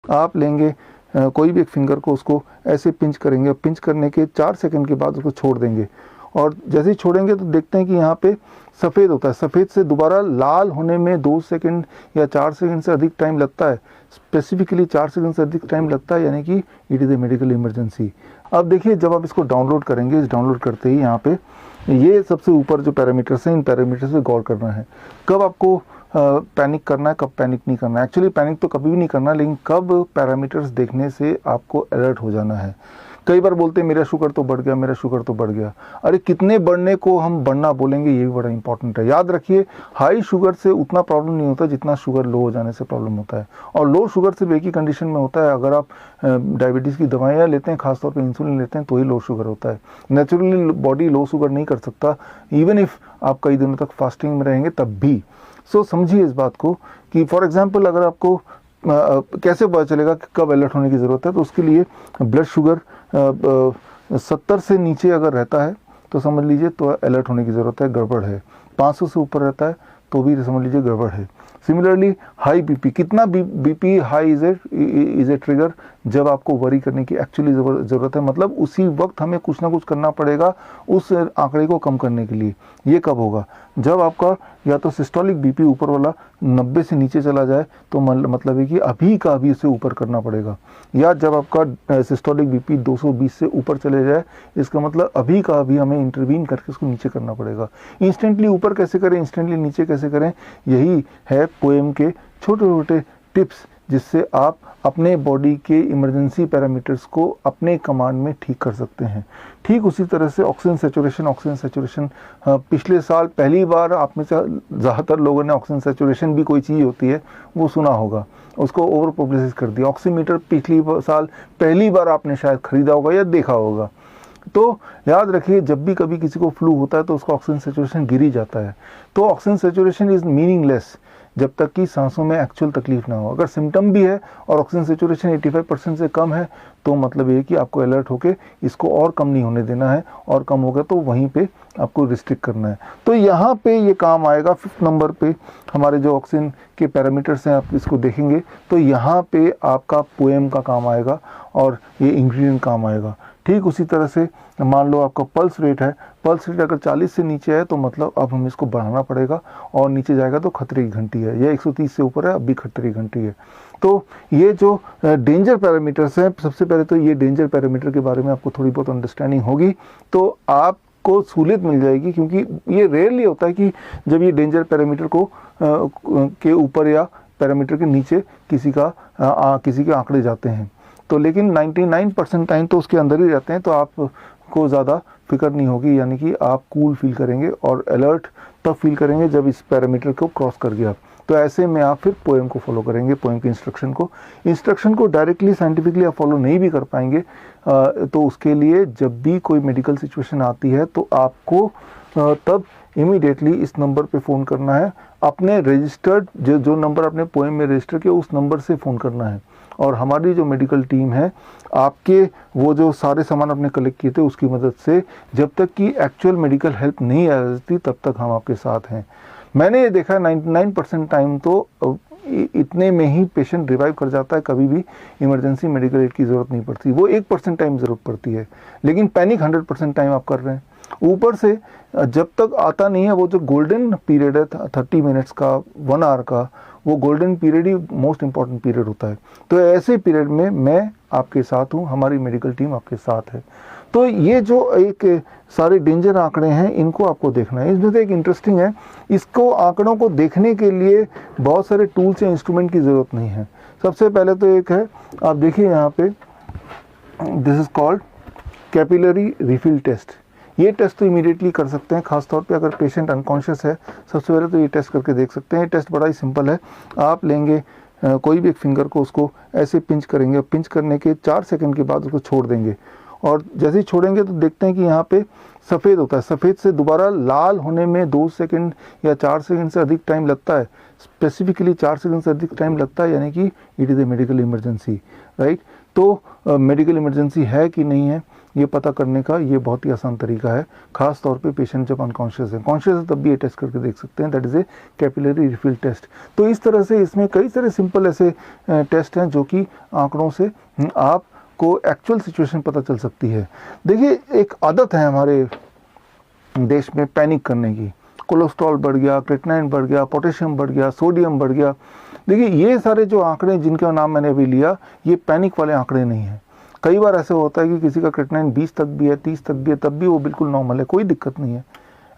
आप लेंगे कोई भी एक फिंगर को, उसको ऐसे पिंच करेंगे, पिंच करने के 4 सेकंड के बाद उसको छोड़ देंगे, और जैसे ही छोड़ेंगे तो देखते हैं कि यहाँ पे सफ़ेद होता है। सफ़ेद से दोबारा लाल होने में 2 सेकंड या 4 सेकंड से अधिक टाइम लगता है, स्पेसिफिकली 4 सेकंड से अधिक टाइम लगता है, यानी कि it is a medical emergency. अब देखिए, जब आप इसको डाउनलोड करेंगे, इस डाउनलोड करते ही यहाँ पे ये सबसे ऊपर जो पैरामीटर्स हैं, इन पैरामीटर्स पे गौर करना है। कब आपको पैनिक करना है, कब पैनिक नहीं करना है। एक्चुअली पैनिक तो कभी भी नहीं करना, लेकिन कब पैरामीटर्स देखने से आपको अलर्ट हो जाना है। कई बार बोलते हैं मेरा शुगर तो बढ़ गया, मेरा शुगर तो बढ़ गया। अरे कितने बढ़ने को हम बढ़ना बोलेंगे, ये भी बड़ा इंपॉर्टेंट है। याद रखिए, हाई शुगर से उतना प्रॉब्लम नहीं होता जितना शुगर लो हो जाने से प्रॉब्लम होता है। और लो शुगर सिर्फ एक ही कंडीशन में होता है, अगर आप डायबिटीज़ की दवाइयाँ लेते हैं, खासतौर पर इंसुलिन लेते हैं, तो ही लो शुगर होता है। नेचुरली बॉडी लो शुगर नहीं कर सकता, इवन इफ आप कई दिनों तक फास्टिंग में रहेंगे तब भी। सो समझिए इस बात को कि फॉर एग्जांपल, अगर आपको कैसे पता चलेगा कि कब अलर्ट होने की ज़रूरत है, तो उसके लिए ब्लड शुगर 70 से नीचे अगर रहता है तो समझ लीजिए तो अलर्ट होने की ज़रूरत है, गड़बड़ है। 500 से ऊपर रहता है तो भी समझ लीजिए गड़बड़ है। सिमिलरली हाई बीपी, कितना BP high is a trigger जब आपको वरी करने की एक्चुअली ज़रूरत है, मतलब उसी वक्त हमें कुछ ना कुछ करना पड़ेगा उस आंकड़े को कम करने के लिए। ये कब होगा? जब आपका या तो सिस्टोलिक बीपी ऊपर वाला 90 से नीचे चला जाए, तो मतलब है कि अभी का अभी उसे ऊपर करना पड़ेगा। या जब आपका सिस्टोलिक बीपी 220 से ऊपर चले जाए, इसका मतलब अभी का अभी हमें इंटरवीन करके उसको नीचे करना पड़ेगा। इंस्टेंटली ऊपर कैसे करें, इंस्टेंटली नीचे कैसे करें, यही है पोएम के छोटे छोटे टिप्स, जिससे आप अपने बॉडी के इमरजेंसी पैरामीटर्स को अपने कमांड में ठीक कर सकते हैं। ठीक उसी तरह से ऑक्सीजन सेचुरेशन पिछले साल पहली बार आप में से ज़्यादातर लोगों ने ऑक्सीजन सेचुरेशन भी कोई चीज़ होती है वो सुना होगा, उसको ओवर पब्लिसिटी कर दिया। ऑक्सीमीटर पिछली साल पहली बार आपने शायद खरीदा होगा या देखा होगा। तो याद रखिए, जब भी कभी किसी को फ्लू होता है तो उसका ऑक्सीजन सेचुरेशन गिर ही जाता है। तो ऑक्सीजन सेचुरेशन इज़ मीनिंगलेस जब तक कि सांसों में एक्चुअल तकलीफ ना हो। अगर सिम्टम भी है और ऑक्सीजन सेचुरेशन 85% से कम है, तो मतलब ये कि आपको अलर्ट होकर इसको और कम नहीं होने देना है, और कम होगा तो वहीं पे आपको रिस्ट्रिक्ट करना है। तो यहाँ पे ये काम आएगा। 5th नंबर पे हमारे जो ऑक्सीजन के पैरामीटर्स हैं, आप इसको देखेंगे तो यहाँ पे आपका पोएम का काम आएगा और ये इंग्रेडिएंट काम आएगा। ठीक उसी तरह से मान लो आपका पल्स रेट है, पल्स रेट अगर 40 से नीचे है तो मतलब अब हमें इसको बढ़ाना पड़ेगा, और नीचे जाएगा तो खतरे की घंटी है। यह 130 से ऊपर है, अब भी खतरे की घंटी है। तो ये जो डेंजर पैरामीटर्स हैं, सबसे पहले तो ये डेंजर पैरामीटर के बारे में आपको थोड़ी बहुत अंडरस्टैंडिंग होगी तो आपको सहूलियत मिल जाएगी, क्योंकि ये रेयरली होता है कि जब ये डेंजर पैरामीटर को के ऊपर या पैरामीटर के नीचे किसी के आंकड़े जाते हैं। तो लेकिन 99% टाइम तो उसके अंदर ही रहते हैं, तो आपको ज़्यादा फिक्र नहीं होगी, यानी कि आप कूल फील करेंगे और अलर्ट तब फील करेंगे जब इस पैरामीटर को क्रॉस कर गया। तो ऐसे में आप फिर पोएम को फॉलो करेंगे, पोएम के इंस्ट्रक्शन को डायरेक्टली साइंटिफिकली आप फॉलो नहीं भी कर पाएंगे। तो उसके लिए जब भी कोई मेडिकल सिचुएशन आती है तो आपको तब इमीडिएटली इस नंबर पे फ़ोन करना है, अपने रजिस्टर्ड जो नंबर आपने पोएम में रजिस्टर किया उस नंबर से फ़ोन करना है। और हमारी जो मेडिकल टीम है, आपके वो जो सारे सामान आपने कलेक्ट किए थे उसकी मदद से, जब तक कि एक्चुअल मेडिकल हेल्प नहीं आ जाती तब तक हम आपके साथ हैं। मैंने ये देखा 99% टाइम तो इतने में ही पेशेंट रिवाइव कर जाता है, कभी भी इमरजेंसी मेडिकल एड की ज़रूरत नहीं पड़ती। वो 1% टाइम ज़रूरत पड़ती है, लेकिन पैनिक 100% टाइम आप कर रहे हैं। ऊपर से जब तक आता नहीं है वो जो गोल्डन पीरियड है 30 मिनट्स का, 1 आवर का, वो गोल्डन पीरियड ही मोस्ट इंपॉर्टेंट पीरियड होता है। तो ऐसे पीरियड में मैं आपके साथ हूँ, हमारी मेडिकल टीम आपके साथ है। तो ये जो एक सारे डेंजर आंकड़े हैं, इनको आपको देखना है। इसमें से एक इंटरेस्टिंग है, इसको आंकड़ों को देखने के लिए बहुत सारे टूल्स या इंस्ट्रूमेंट की ज़रूरत नहीं है। सबसे पहले तो एक है, आप देखिए यहाँ पे, this is called capillary refill test. ये टेस्ट तो इमीडिएटली कर सकते हैं, खासतौर पे अगर पेशेंट अनकॉन्शियस है। सबसे पहले तो ये टेस्ट करके देख सकते हैं। ये टेस्ट बड़ा ही सिंपल है। आप लेंगे कोई भी एक फिंगर को, उसको ऐसे पिंच करेंगे, पिंच करने के 4 सेकंड के बाद उसको छोड़ देंगे, और जैसे ही छोड़ेंगे तो देखते हैं कि यहाँ पे सफ़ेद होता है। सफ़ेद से दोबारा लाल होने में 2 सेकंड या 4 सेकंड से अधिक टाइम लगता है, स्पेसिफिकली 4 सेकंड से अधिक टाइम लगता है, यानी कि it is a medical emergency, right. तो मेडिकल इमरजेंसी है कि नहीं है, ये पता करने का ये बहुत ही आसान तरीका है, खास तौर पे पेशेंट जब अनकॉन्शियस है। कॉन्शियस है तब भी ये टेस्ट करके देख सकते हैं, that is a capillary refill test. तो इस तरह से इसमें कई सारे सिंपल ऐसे टेस्ट हैं जो कि आंकड़ों से आपको एक्चुअल सिचुएशन पता चल सकती है। देखिए, एक आदत है हमारे देश में पैनिक करने की, कोलेस्ट्रॉल बढ़ गया, क्रेटिनाइन बढ़ गया, पोटेशियम बढ़ गया, सोडियम बढ़ गया। देखिए, ये सारे जो आंकड़े जिनका नाम मैंने अभी लिया, ये पैनिक वाले आंकड़े नहीं हैं। कई बार ऐसे होता है कि किसी का क्रेटिनाइन 20 तक भी है, 30 तक भी है, तब भी वो बिल्कुल नॉर्मल है, कोई दिक्कत नहीं है।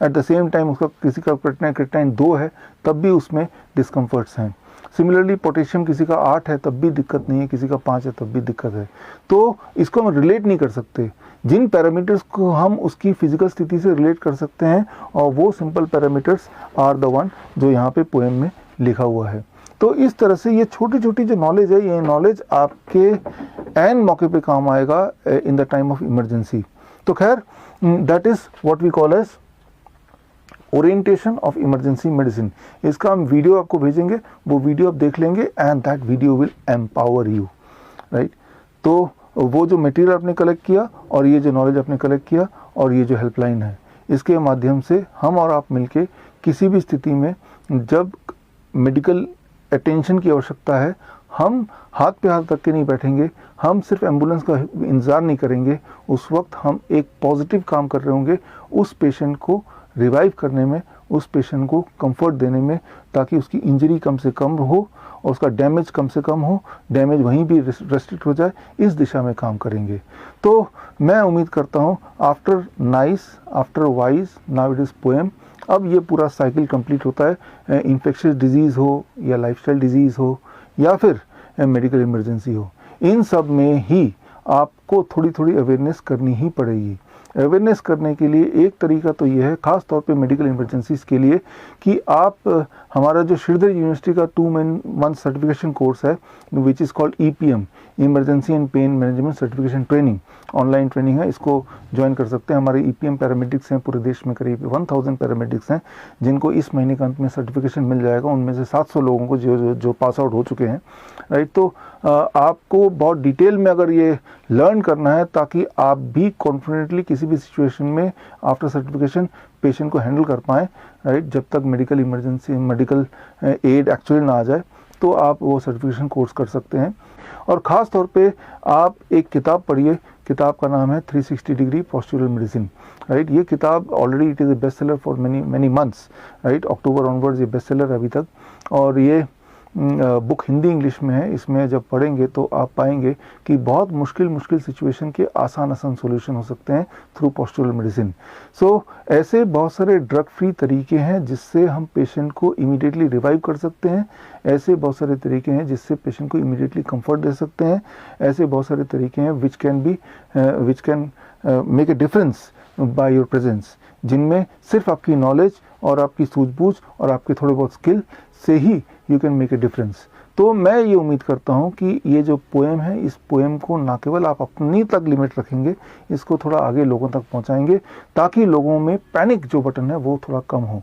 एट द सेम टाइम उसका किसी का क्रेटिनाइन 2 है, तब भी उसमें डिस्कम्फर्ट्स हैं। सिमिलरली पोटेशियम किसी का 8 है तब भी दिक्कत नहीं है, किसी का 5 है तब भी दिक्कत है। तो इसको हम रिलेट नहीं कर सकते। जिन पैरामीटर्स को हम उसकी फिजिकल स्थिति से रिलेट कर सकते हैं, और वो simple parameters are the one जो यहाँ पे पोएम में लिखा हुआ है। तो इस तरह से ये छोटी छोटी जो नॉलेज है, ये नॉलेज आपके एन मौके पे काम आएगा in the time of emergency. तो खैर, that is what we call as orientation of emergency medicine. इसका हम वीडियो आपको भेजेंगे, वो वीडियो आप देख लेंगे and that video will empower you, right. तो वो जो मटेरियल आपने कलेक्ट किया और ये जो नॉलेज आपने कलेक्ट किया और ये जो हेल्पलाइन है, इसके माध्यम से हम और आप मिलके किसी भी स्थिति में जब मेडिकल अटेंशन की आवश्यकता है, हम हाथ पे हाथ रख के नहीं बैठेंगे, हम सिर्फ एम्बुलेंस का इंतज़ार नहीं करेंगे। उस वक्त हम एक पॉजिटिव काम कर रहे होंगे उस पेशेंट को रिवाइव करने में, उस पेशेंट को कंफर्ट देने में, ताकि उसकी इंजरी कम से कम हो और उसका डैमेज कम से कम हो, डैमेज वहीं भी रेस्ट्रिक्ट हो जाए, इस दिशा में काम करेंगे। तो मैं उम्मीद करता हूँ after nice, after wise, now it is poem, अब ये पूरा साइकिल कंप्लीट होता है। इन्फेक्शियस डिजीज़ हो या लाइफस्टाइल डिजीज़ हो या फिर मेडिकल इमरजेंसी हो, इन सब में ही आपको थोड़ी थोड़ी अवेयरनेस करनी ही पड़ेगी। अवेयरनेस करने के लिए एक तरीका तो ये है, ख़ास तौर पे मेडिकल इमरजेंसीज़ के लिए, कि आप हमारा जो श्रीधर यूनिवर्सिटी का 2 मंथ सर्टिफिकेशन कोर्स है, which is called EPM, emergency and pain management certification training, online training है, इसको ज्वाइन कर सकते हैं। हमारे EPM पैरामेडिक्स हैं, पूरे देश में करीब 1000 पैरामेडिक्स हैं जिनको इस महीने के अंत में सर्टिफिकेशन मिल जाएगा। उनमें से 700 लोगों को जो पास आउट हो चुके हैं, राइट। तो आपको बहुत डिटेल में अगर ये लर्न करना है, ताकि आप भी कॉन्फिडेंटली किसी भी सिचुएशन में आफ्टर सर्टिफिकेशन पेशेंट को हैंडल कर पाएँ, राइट, जब तक medical emergency, medical aid actually ना आ जाए, तो आप वो सर्टिफिकेशन कोर्स कर सकते हैं। और ख़ास तौर पे आप एक किताब पढ़िए, किताब का नाम है 360 डिग्री पोस्चरल मेडिसिन, राइट। ये किताब already it is a best seller for many months, right. October onwards ये बेस्ट सेलर है अभी तक, और ये बुक हिंदी इंग्लिश में है। इसमें जब पढ़ेंगे तो आप पाएंगे कि बहुत मुश्किल सिचुएशन के आसान सॉल्यूशन हो सकते हैं थ्रू पोस्चरल मेडिसिन। सो ऐसे बहुत सारे ड्रग फ्री तरीके हैं जिससे हम पेशेंट को इमीडिएटली रिवाइव कर सकते हैं। ऐसे बहुत सारे तरीके हैं जिससे पेशेंट को इमीडिएटली कंफर्ट दे सकते हैं। ऐसे बहुत सारे तरीके हैं which can make a difference by your presence, जिनमें सिर्फ आपकी नॉलेज और आपकी सूझबूझ और आपके थोड़े बहुत स्किल से ही you can make a difference. तो मैं ये उम्मीद करता हूँ कि ये जो पोएम है, इस पोएम को ना केवल आप अपनी तक लिमिट रखेंगे, इसको थोड़ा आगे लोगों तक पहुँचाएंगे, ताकि लोगों में पैनिक जो बटन है वो थोड़ा कम हो।